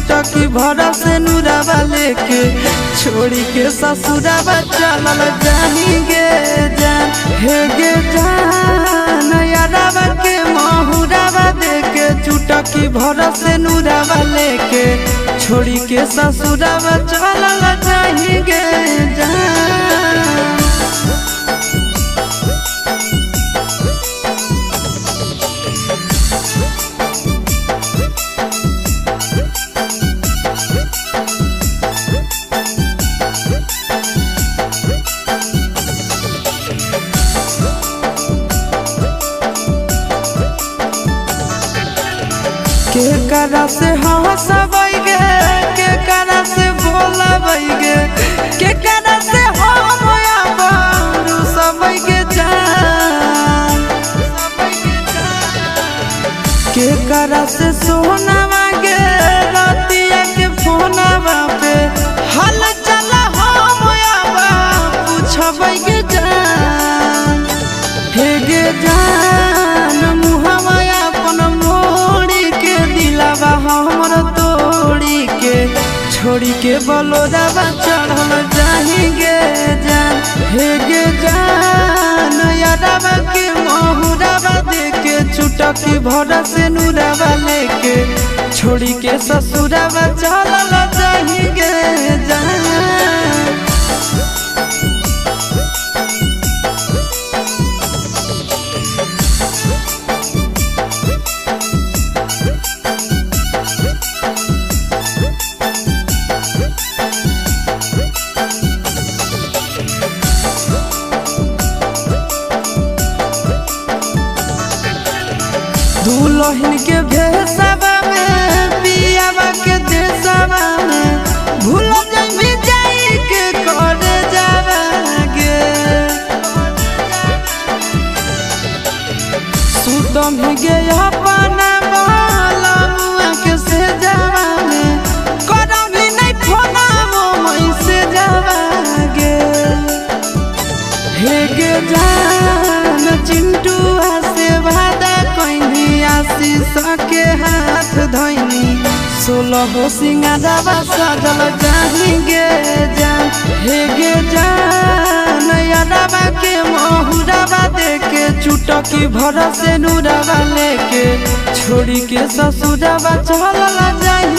चुटकी भरा से नुरावा लेके छोड़ी के ससुरावा चलल जाएंगे जान हे गे जान यारावा के महुरावा देके चुटकी भरा से नुरावा लेके छोड़ी के ससुरावा चलल जाएंगे जान। के करा से हंसबैगे के करा से बोलबैगे के करा से हम आबरू सबैगे जान के करा से सोनावा गे रातिया के फोनवा पे हाल चल हम आबा पूछबैगे जान हे गे जान मुहवा अपन हमर तोड़ी के छोड़ी के बलोरावा चढ़ल जाएंगे जान हे गे जान यारावा के महुरावा देके चुटकी भरा से नुरावा लेके छोड़ी के ससुरावा चलल जाएंगे जान। दुल्हन के भेसवा में पियावा के देसवा में भूल जाई जाई के करे जावागे सुतम गे अपना बाला मुआ के से जावा में करम भी नहीं फोना मोई से जावागे हे गे जान चिंटुआ से वादा आशीष के हाथ धैनी 16 सिंगारावा सजल जाएंगे जान हे गे जान यारावा के महुरावा देके चुटकी भरा से नुरावा लेके छोड़ी के ससुरावा चलल जाएंगे।